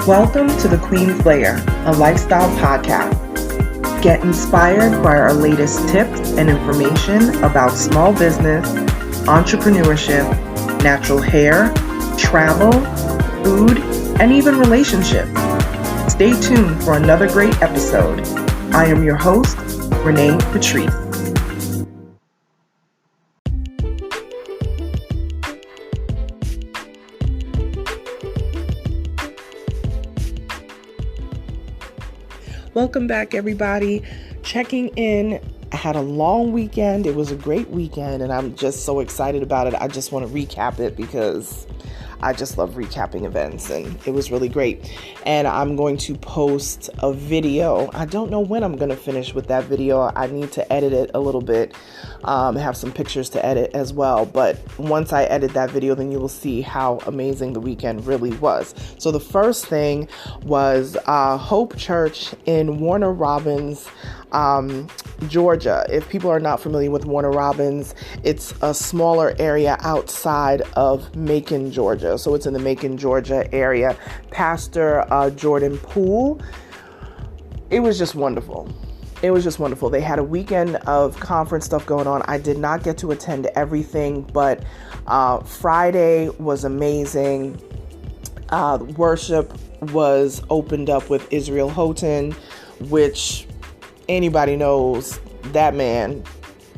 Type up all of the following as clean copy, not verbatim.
Welcome to the Queen's Lair, a lifestyle podcast. Get inspired by our latest tips and information about small business, entrepreneurship, natural hair, travel, food, and even relationships. Stay tuned for another great episode. I am your host, Renee Patrice. Welcome back, everybody. Checking in. I had a long weekend. It was a great weekend, and I'm just so excited about it. I just want to recap it because I just love recapping events, and it was really great. And I'm going to post a video. I don't know when I'm going to finish with that video. I need to edit it a little bit, have some pictures to edit as well. But once I edit that video, then you will see how amazing the weekend really was. So the first thing was Hope Church in Warner Robins, Georgia. If people are not familiar with Warner Robins, it's a smaller area outside of Macon, Georgia. So it's in the Macon, Georgia area. Pastor Jordan Poole. It was just wonderful. It was just wonderful. They had a weekend of conference stuff going on. I did not get to attend everything, but Friday was amazing. Worship was opened up with Israel Houghton, which anybody knows that man,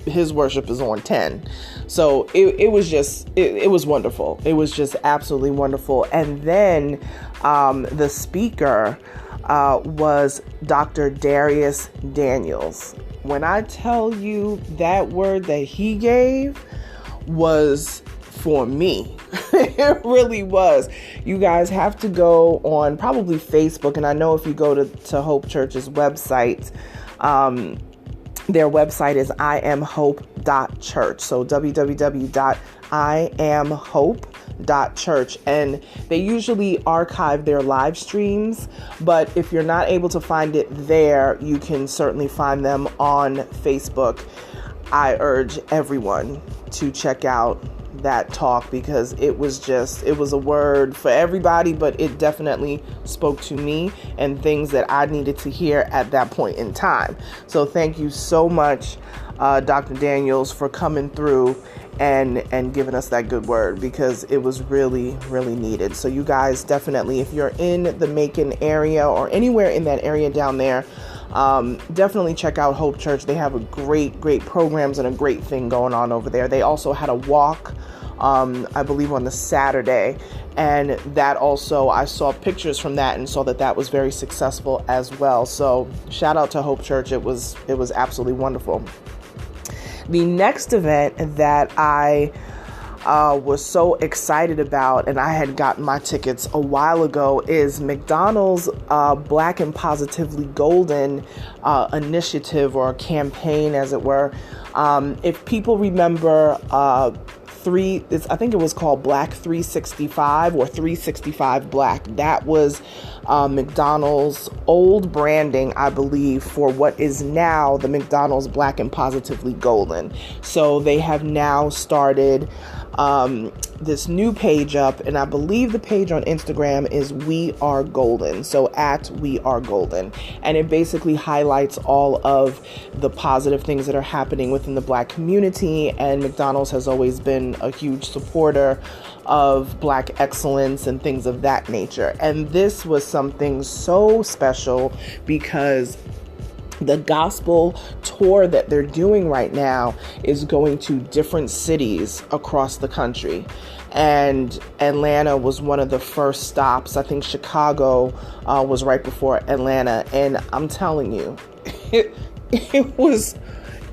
his worship is on 10. So it was wonderful. It was just absolutely wonderful. And then the speaker was Dr. Darius Daniels. When I tell you that word that he gave was for me, it really was. You guys have to go on probably Facebook. And I know if you go to Hope Church's website, their website is iamhope.church. So www.iamhope.church. And they usually archive their live streams, but if you're not able to find it there, you can certainly find them on Facebook. I urge everyone to check out that talk because it was a word for everybody, but it definitely spoke to me and things that I needed to hear at that point in time. So thank you so much, Dr. Daniels, for coming through and giving us that good word because it was really, really needed. So you guys definitely, if you're in the Macon area or anywhere in that area down there, definitely check out Hope Church. They have a great programs and a great thing going on over there. They also had a walk, I believe on the Saturday, and that also, I saw pictures from that and saw that was very successful as well. So shout out to Hope Church. It was absolutely wonderful. The next event that I was so excited about, and I had gotten my tickets a while ago, is McDonald's Black and Positively Golden initiative or campaign, as it were. If people remember, I think it was called Black 365 or 365 Black. That was McDonald's old branding, I believe, for what is now the McDonald's Black and Positively Golden. So they have now started this new page up, and I believe the page on Instagram is We Are Golden. So at We Are Golden. And it basically highlights all of the positive things that are happening within the Black community. And McDonald's has always been a huge supporter of Black excellence and things of that nature. And this was something so special because the gospel tour that they're doing right now is going to different cities across the country. And Atlanta was one of the first stops. I think Chicago was right before Atlanta. And I'm telling you, it was,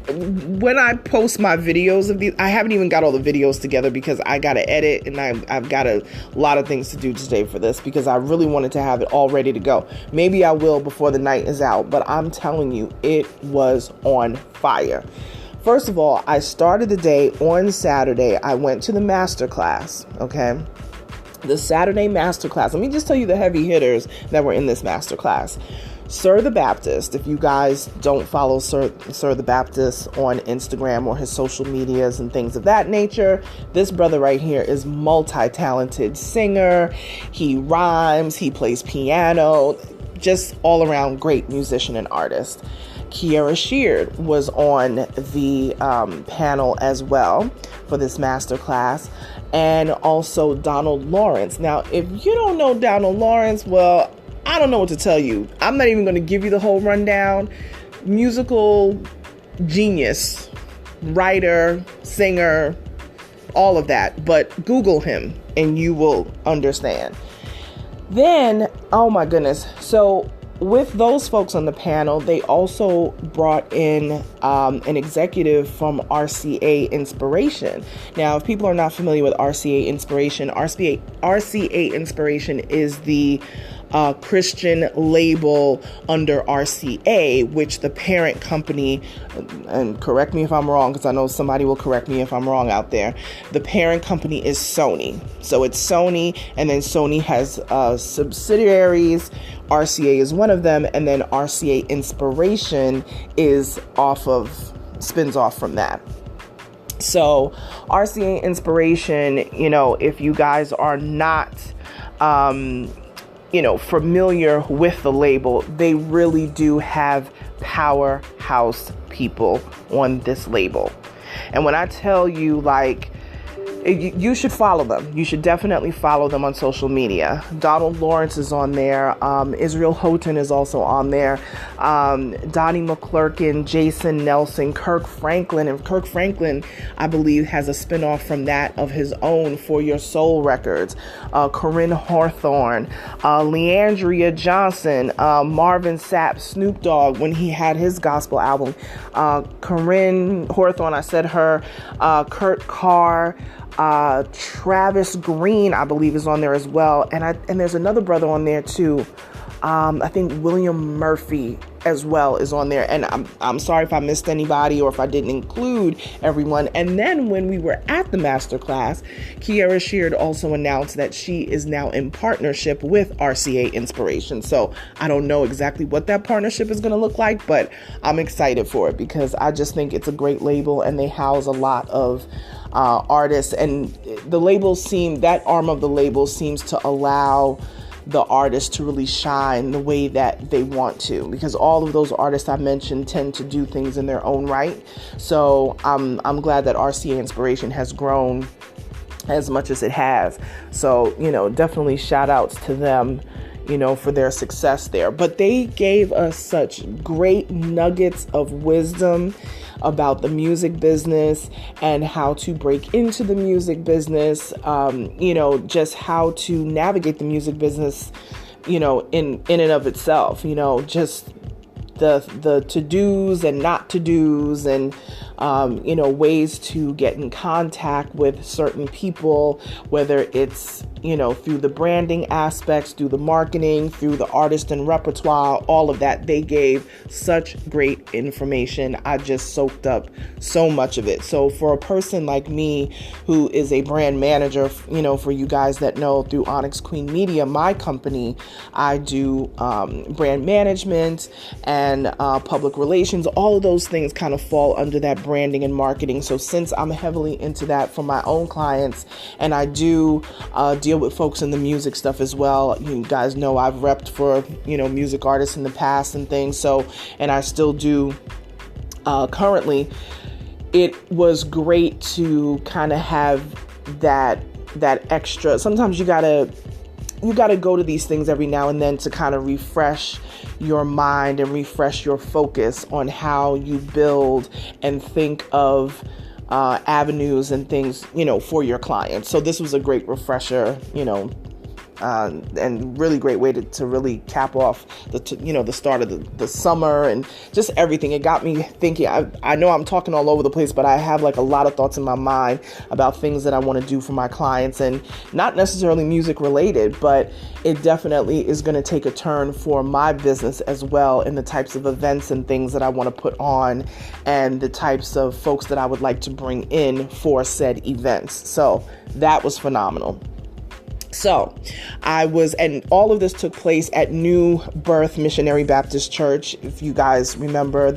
when I post my videos of these, I haven't even got all the videos together because I got to edit, and I've got a lot of things to do today for this because I really wanted to have it all ready to go. Maybe I will before the night is out, but I'm telling you, it was on fire. First of all, I started the day on Saturday. I went to the masterclass, okay? The Saturday masterclass. Let me just tell you the heavy hitters that were in this masterclass. Sir the Baptist, if you guys don't follow Sir the Baptist on Instagram or his social medias and things of that nature, this brother right here is multi-talented singer. He rhymes, he plays piano, just all around great musician and artist. Kierra Sheard was on the panel as well for this masterclass, and also Donald Lawrence. Now, if you don't know Donald Lawrence, well, I don't know what to tell you. I'm not even going to give you the whole rundown. Musical genius, writer, singer, all of that. But Google him and you will understand. Then, oh my goodness. So with those folks on the panel, they also brought in an executive from RCA Inspiration. Now, if people are not familiar with RCA Inspiration, RCA Inspiration is the Christian label under RCA, which the parent company, and correct me if I'm wrong, because I know somebody will correct me if I'm wrong out there. The parent company is Sony. So it's Sony, and then Sony has subsidiaries. RCA is one of them, and then RCA Inspiration spins off from that. So RCA Inspiration, if you guys are not familiar with the label, they really do have powerhouse people on this label. And when I tell you, you should follow them. You should definitely follow them on social media. Donald Lawrence is on there. Israel Houghton is also on there. Donnie McClurkin, Jason Nelson, Kirk Franklin. And Kirk Franklin, I believe, has a spinoff from that of his own, For Your Soul Records. Corinne Hawthorne, Leandria Johnson, Marvin Sapp, Snoop Dogg when he had his gospel album. Corinne Hawthorne, I said her. Kurt Carr. Travis Green, I believe, is on there as well. And there's another brother on there too. I think William Murphy as well is on there. And I'm sorry if I missed anybody or if I didn't include everyone. And then when we were at the masterclass, Kierra Sheard also announced that she is now in partnership with RCA Inspiration. So I don't know exactly what that partnership is going to look like, but I'm excited for it because I just think it's a great label and they house a lot of artists, and that arm of the label seems to allow the artists to really shine the way that they want to, because all of those artists I mentioned tend to do things in their own right. So I'm glad that RCA Inspiration has grown as much as it has. So, definitely shout outs to them, for their success there. But they gave us such great nuggets of wisdom about the music business and how to break into the music business, just how to navigate the music business, in and of itself, just the to-dos and not to-dos and, ways to get in contact with certain people, whether it's, through the branding aspects, through the marketing, through the artist and repertoire, all of that. They gave such great information. I just soaked up so much of it. So for a person like me, who is a brand manager, for you guys that know, through Onyx Queen Media, my company, I do brand management and public relations. All of those things kind of fall under that branding and marketing. So since I'm heavily into that for my own clients, and I do deal with folks in the music stuff as well. You guys know I've repped for, music artists in the past and things. So, and I still do currently. It was great to kind of have that extra. Sometimes you gotta go to these things every now and then to kind of refresh your mind and refresh your focus on how you build and think of avenues and things, for your clients. So this was a great refresher, and really great way to really cap off the start of the summer and just everything. It got me thinking. I know I'm talking all over the place, but I have a lot of thoughts in my mind about things that I want to do for my clients, and not necessarily music related, but it definitely is going to take a turn for my business as well, in the types of events and things that I want to put on and the types of folks that I would like to bring in for said events. So that was phenomenal. So and all of this took place at New Birth Missionary Baptist Church. If you guys remember,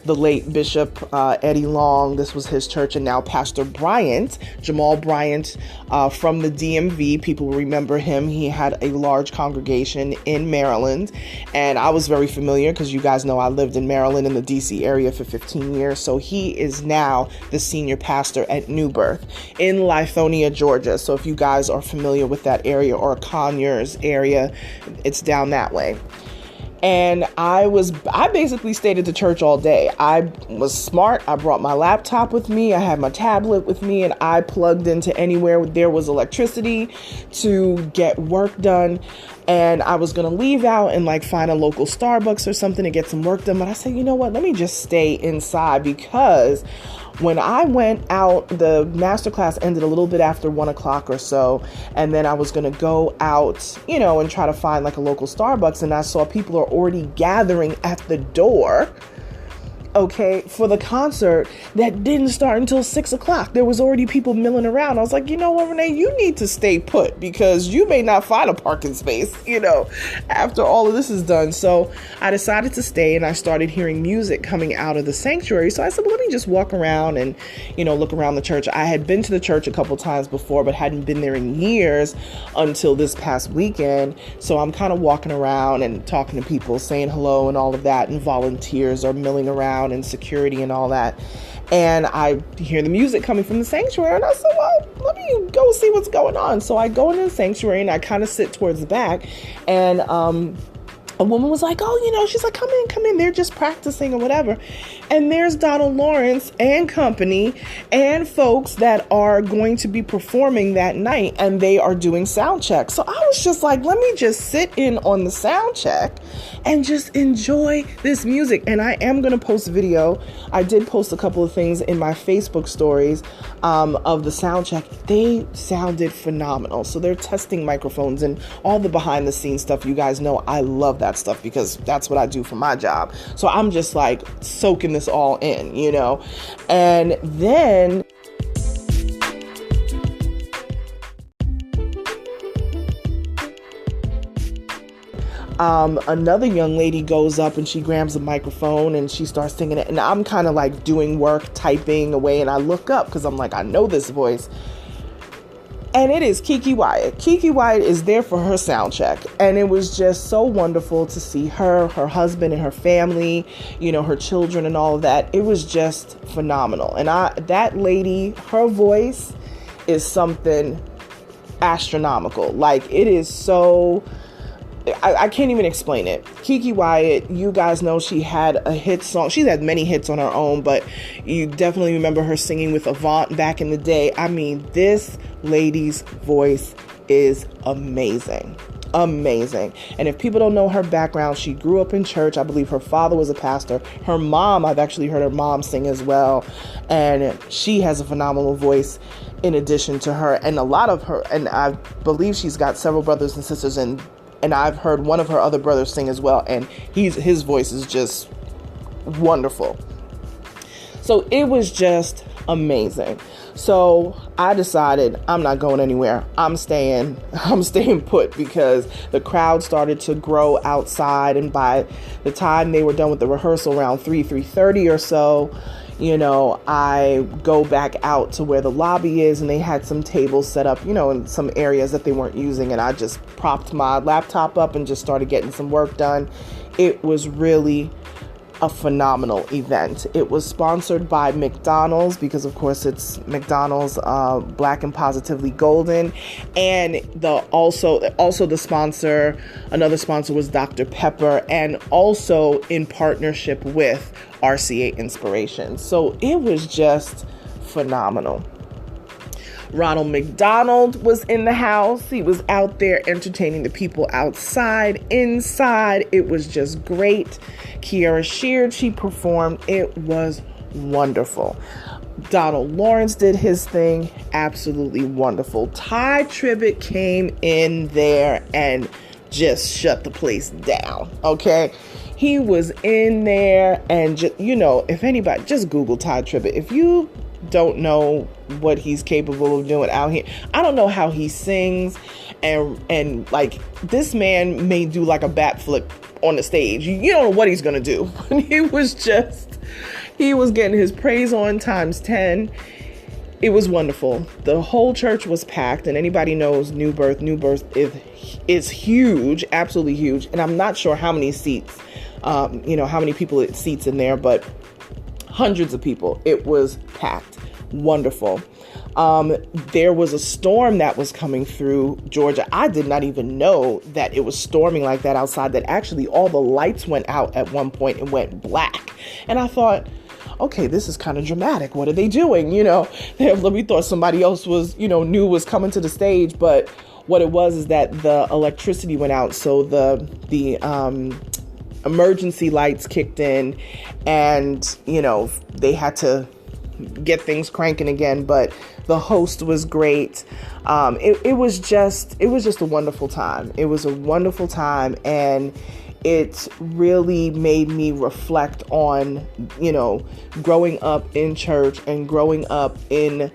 the late Bishop Eddie Long, this was his church, and now Pastor Jamal Bryant, from the DMV. People remember him. He had a large congregation in Maryland, and I was very familiar because you guys know I lived in Maryland in the DC area for 15 years. So he is now the senior pastor at New Birth in Lithonia, Georgia. So if you guys are familiar with that area, or Conyers area, it's down that way. And I basically stayed at the church all day. I was smart. I brought my laptop with me. I had my tablet with me, and I plugged into anywhere there was electricity to get work done. And I was going to leave out and find a local Starbucks or something to get some work done. But I said, you know what? Let me just stay inside, because when I went out, the masterclass ended a little bit after 1 o'clock or so. And then I was going to go out, and try to find a local Starbucks. And I saw people are already gathering at the door, for the concert that didn't start until 6 o'clock. There was already people milling around. I was like, you know what, Renee, you need to stay put, because you may not find a parking space, after all of this is done. So I decided to stay, and I started hearing music coming out of the sanctuary. So I said, well, let me just walk around and, look around the church. I had been to the church a couple times before, but hadn't been there in years until this past weekend. So I'm kind of walking around and talking to people, saying hello and all of that. And volunteers are milling around, and security and all that. And I hear the music coming from the sanctuary, and I said, well, let me go see what's going on. So I go into the sanctuary, and I kind of sit towards the back, and a woman was like, oh, she's like, come in. They're just practicing or whatever. And there's Donald Lawrence and company and folks that are going to be performing that night, and they are doing sound check. So I was just like, let me just sit in on the sound check and just enjoy this music. And I am going to post a video. I did post a couple of things in my Facebook stories of the sound check. They sounded phenomenal. So they're testing microphones and all the behind the scenes stuff. You guys know I love that stuff, because that's what I do for my job. So I'm just soaking this all in, and then another young lady goes up, and she grabs a microphone, and she starts singing it. And I'm kind of doing work, typing away, and I look up because I'm I know this voice. And it is Keke Wyatt. Keke Wyatt is there for her sound check. And it was just so wonderful to see her husband and her family, her children and all of that. It was just phenomenal. And that lady, her voice is something astronomical. It is so... I can't even explain it. Keke Wyatt, you guys know she had a hit song. She's had many hits on her own, but you definitely remember her singing with Avant back in the day. I mean, this lady's voice is amazing. Amazing. And if people don't know her background, she grew up in church. I believe her father was a pastor. Her mom, I've actually heard her mom sing as well. And she has a phenomenal voice in addition to her. And a lot of her, and I believe she's got several brothers and sisters, and I've heard one of her other brothers sing as well, and his voice is just wonderful. So it was just amazing. So I decided I'm not going anywhere. I'm staying put, because the crowd started to grow outside, and by the time they were done with the rehearsal around 3:30 or so, I go back out to where the lobby is, and they had some tables set up, in some areas that they weren't using. And I just propped my laptop up and just started getting some work done. It was really a phenomenal event. It was sponsored by McDonald's, because of course it's McDonald's, Black and Positively Golden. And also the sponsor, another sponsor was Dr. Pepper, and also in partnership with RCA Inspiration. So it was just phenomenal. Ronald McDonald was in the house. He was out there entertaining the people outside, inside. It was just great. Kiara Sheard, she performed. It was wonderful. Donald Lawrence did his thing. Absolutely wonderful. Ty Tribbett came in there and just shut the place down. Okay. He was in there, and just, if anybody, just Google Ty Tribbett. If you don't know what he's capable of doing out here. I don't know how he sings, and like, this man may do like a backflip on the stage. You don't know what he's gonna do. He was getting his praise on times 10. It was wonderful. The whole church was packed, and anybody knows New Birth is huge, absolutely huge. And I'm not sure how many seats, how many people it seats in there, but hundreds of people. It was packed. Wonderful. There was a storm that was coming through Georgia. I did not even know that it was storming like that outside, that actually all the lights went out at one point and went black. And I thought, okay, this is kind of dramatic. What are they doing? We thought somebody else knew was coming to the stage, but what it was is that the electricity went out. So the emergency lights kicked in, and, they had to get things cranking again. But the host was great. It was just a wonderful time. It was a wonderful time. And it really made me reflect on, growing up in church and growing up in,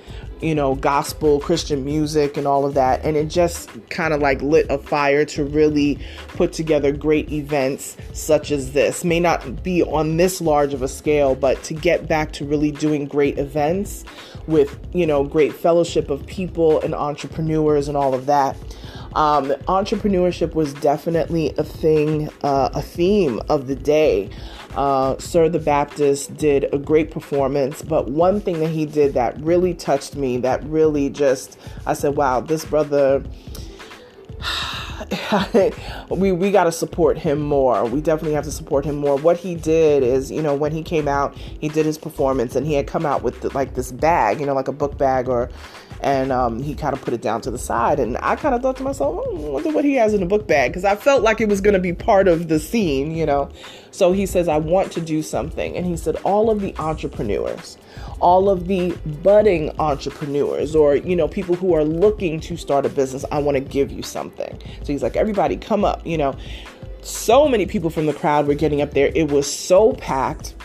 gospel Christian music and all of that. And it just kind of like lit a fire to really put together great events such as this. May not be on this large of a scale, but to get back to really doing great events with, great fellowship of people and entrepreneurs and all of that. Entrepreneurship was definitely a theme of the day. Sir the Baptist did a great performance, but one thing that he did that really touched me, that really I said, wow, this brother, we got to support him more. We definitely have to support him more. What he did is, when he came out, he did his performance, and he had come out with this bag, like a book bag, and he kind of put it down to the side. And I kind of thought to myself, I wonder what he has in the book bag, because I felt like it was going to be part of the scene, So he says, I want to do something. And he said, all of the entrepreneurs, all of the budding entrepreneurs, or, people who are looking to start a business, I want to give you something. So he's like, everybody come up, So many people from the crowd were getting up there. It was so packed.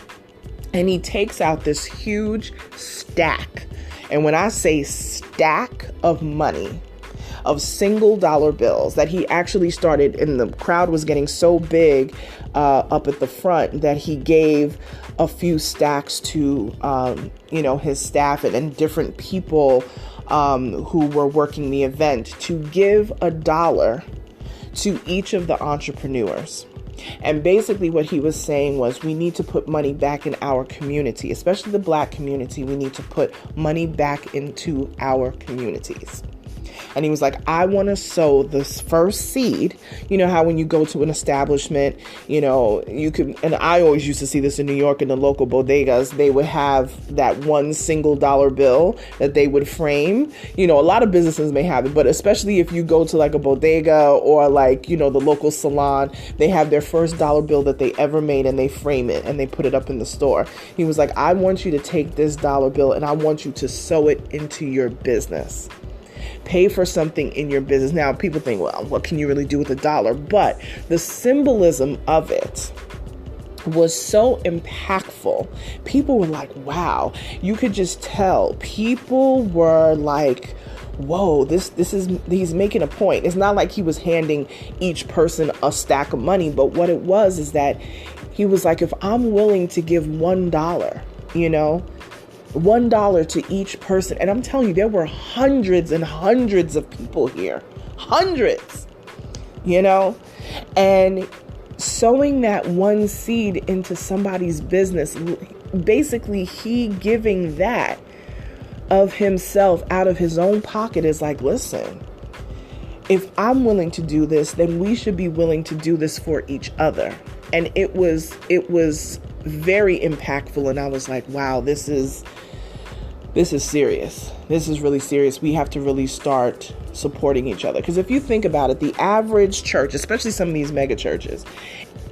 And he takes out this huge stack. And when I say stack of money, of single dollar bills that he actually started, and the crowd was getting so big up at the front that he gave a few stacks to, his staff and different people who were working the event, to give $1 to each of the entrepreneurs. And basically what he was saying was, we need to put money back in our community, especially the Black community. We need to put money back into our communities. And he was like, I want to sow this first seed. You know how when you go to an establishment, you could, and I always used to see this in New York in the local bodegas, they would have that one single dollar bill that they would frame. A lot of businesses may have it, but especially if you go to like a bodega or like, the local salon, they have their first dollar bill that they ever made, and they frame it and they put it up in the store. He was like, I want you to take this dollar bill and I want you to sow it into your business. Pay for something in your business. Now, people think, well, what can you really do with $1? But the symbolism of it was so impactful. People were like, wow. You could just tell. People were like, whoa, he's making a point. It's not like he was handing each person a stack of money, but what it was is that he was like, if I'm willing to give $1, $1 to each person. And I'm telling you, there were hundreds and hundreds of people here. Hundreds, and sowing that one seed into somebody's business, basically he giving that of himself out of his own pocket is like, listen, if I'm willing to do this, then we should be willing to do this for each other. And it was very impactful. And I was like, wow, this is serious. This is really serious. We have to really start supporting each other. Because if you think about it, the average church, especially some of these mega churches,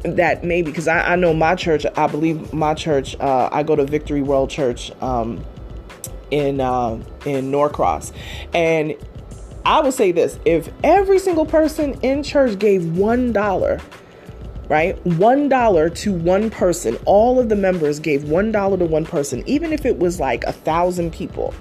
that maybe, because I know my church, I believe my church, I go to Victory World Church in Norcross. And I will say this, if every single person in church gave $1, right? $1 to one person. All of the members gave $1 to one person, even if it was like 1,000 people.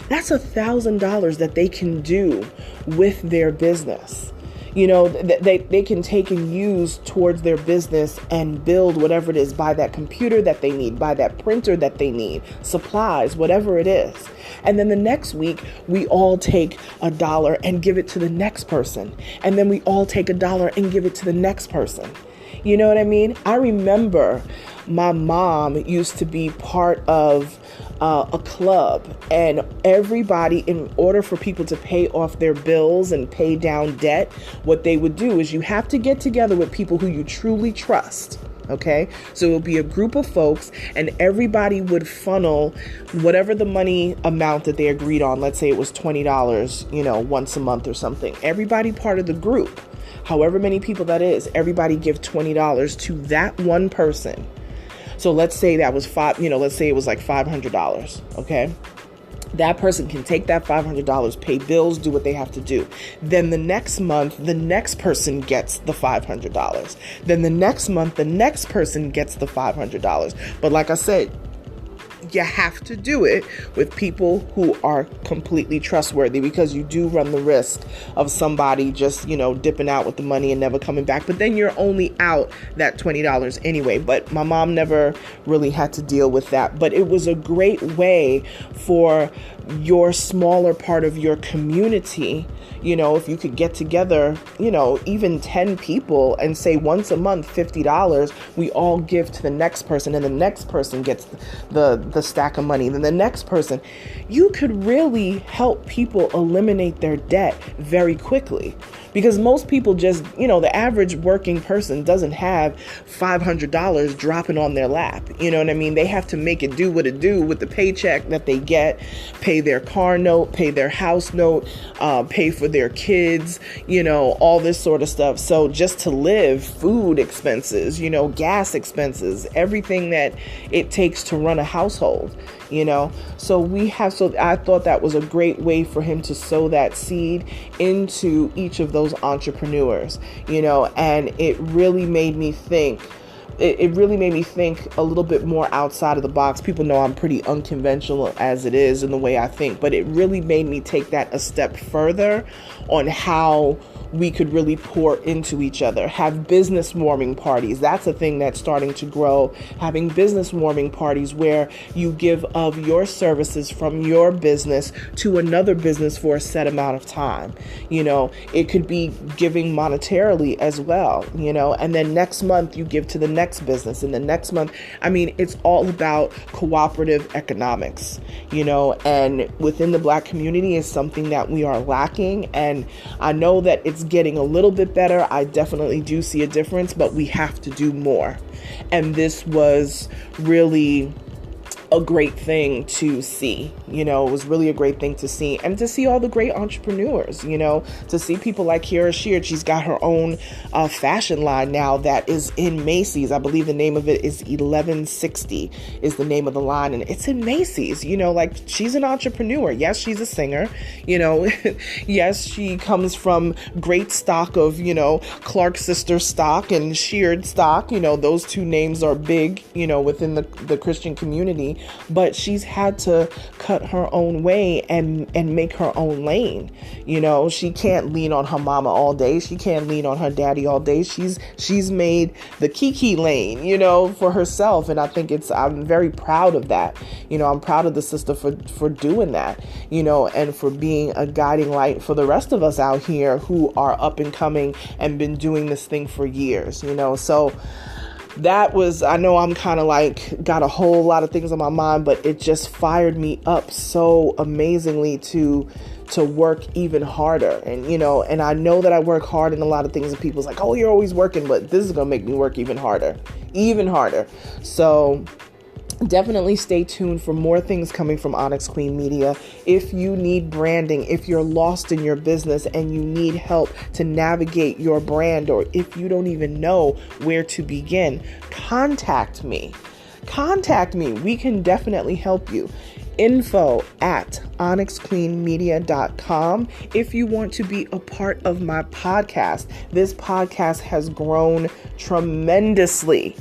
That's $1,000 that they can do with their business. You know, they can take and use towards their business and build whatever it is, buy that computer that they need, buy that printer that they need, supplies, whatever it is. And then the next week, we all take $1 and give it to the next person. And then we all take $1 and give it to the next person. You know what I mean? I remember my mom used to be part of a club, and everybody, in order for people to pay off their bills and pay down debt, what they would do is you have to get together with people who you truly trust. Okay, so it would be a group of folks, and everybody would funnel whatever the money amount that they agreed on. Let's say it was $20, you know, once a month or something. Everybody part of the group, however many people that is, everybody give $20 to that one person. So let's say that was let's say it was like $500. Okay. That person can take that $500, pay bills, do what they have to do. Then the next month, the next person gets the $500. Then the next month, the next person gets the $500. But like I said, you have to do it with people who are completely trustworthy, because you do run the risk of somebody just, you know, dipping out with the money and never coming back. But then you're only out that $20 anyway. But my mom never really had to deal with that. But it was a great way for your smaller part of your community, you know, if you could get together, you know, even 10 people and say once a month, $50, we all give to the next person, and the next person gets the stack of money. Then the next person, you could really help people eliminate their debt very quickly. Because most people just, you know, the average working person doesn't have $500 dropping on their lap. You know what I mean? They have to make it do what it do with the paycheck that they get, pay their car note, pay their house note, pay for their kids, you know, all this sort of stuff. So just to live, food expenses, you know, gas expenses, everything that it takes to run a household, you know. So I thought that was a great way for him to sow that seed into each of those entrepreneurs, you know, and it really made me think. It really made me think a little bit more outside of the box. People know I'm pretty unconventional as it is in the way I think, but it really made me take that a step further on how we could really pour into each other. Have business warming parties. That's a thing that's starting to grow. Having business warming parties where you give of your services from your business to another business for a set amount of time. You know, it could be giving monetarily as well, you know, and then next month you give to the next business, and the next month. I mean, it's all about cooperative economics, you know, and within the Black community is something that we are lacking. And I know that it's getting a little bit better. I definitely do see a difference, but we have to do more. And this was really a great thing to see. You know, it was really a great thing to see, and to see all the great entrepreneurs, you know, to see people like Kara Sheard. She's got her own fashion line now that is in Macy's. I believe the name of it is 1160 is the name of the line, and it's in Macy's. You know, like, she's an entrepreneur. Yes, she's a singer, you know. Yes, she comes from great stock of, you know, Clark sister stock and Sheard stock. You know, those two names are big, you know, within the Christian community. But she's had to cut her own way and make her own lane. You know, she can't lean on her mama all day. She can't lean on her daddy all day. She's made the Kiki lane, you know, for herself. And I think I'm very proud of that. You know, I'm proud of the sister for doing that, you know, and for being a guiding light for the rest of us out here who are up and coming and been doing this thing for years, you know. So that was, I know I'm kind of like got a whole lot of things on my mind, but it just fired me up so amazingly to work even harder. And, you know, and I know that I work hard in a lot of things, and people's like, oh, you're always working, but this is going to make me work even harder. So definitely stay tuned for more things coming from Onyx Queen Media. If you need branding, if you're lost in your business and you need help to navigate your brand, or if you don't even know where to begin, contact me. We can definitely help you. info@onyxqueenmedia.com if you want to be a part of my podcast. This podcast has grown tremendously.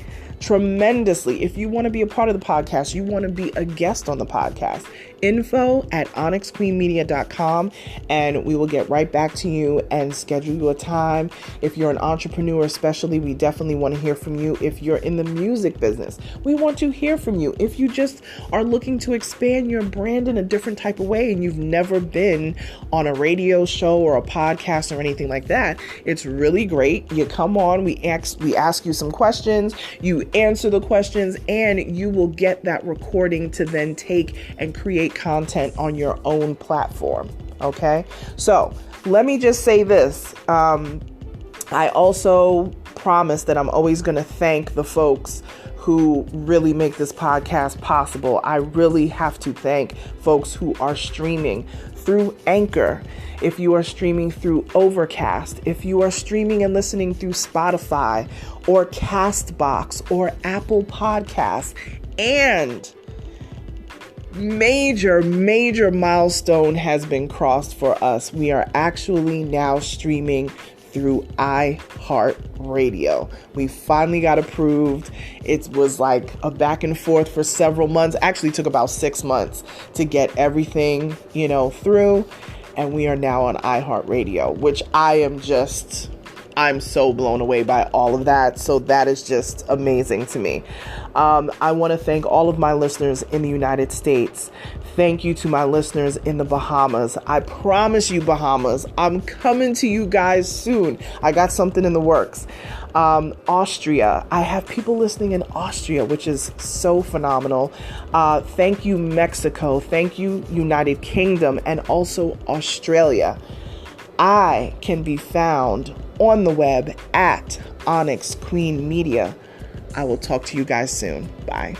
If you want to be a part of the podcast, you want to be a guest on the podcast, info@onyxqueenmedia.com, and we will get right back to you and schedule you a time. If you're an entrepreneur especially, we definitely want to hear from you. If you're in the music business, we want to hear from you. If you just are looking to expand your brand in a different type of way and you've never been on a radio show or a podcast or anything like that, it's really great. You come on, we ask you some questions, you answer the questions, and you will get that recording to then take and create content on your own platform. Okay, so let me just say this. I also promise that I'm always going to thank the folks who really make this podcast possible. I really have to thank folks who are streaming through Anchor, if you are streaming through Overcast, if you are streaming and listening through Spotify or Castbox or Apple Podcasts, and major milestone has been crossed for us. We are actually now streaming through iHeartRadio. We finally got approved. It was like a back and forth for several months. Actually took about 6 months to get everything, through. And we are now on iHeartRadio, which I'm so blown away by all of that. So that is just amazing to me. I want to thank all of my listeners in the United States. Thank you to my listeners in the Bahamas. I promise you, Bahamas, I'm coming to you guys soon. I got something in the works. Austria. I have people listening in Austria, which is so phenomenal. Thank you, Mexico. Thank you, United Kingdom, and also Australia. I can be found on the web at Onyx Queen Media. I will talk to you guys soon. Bye.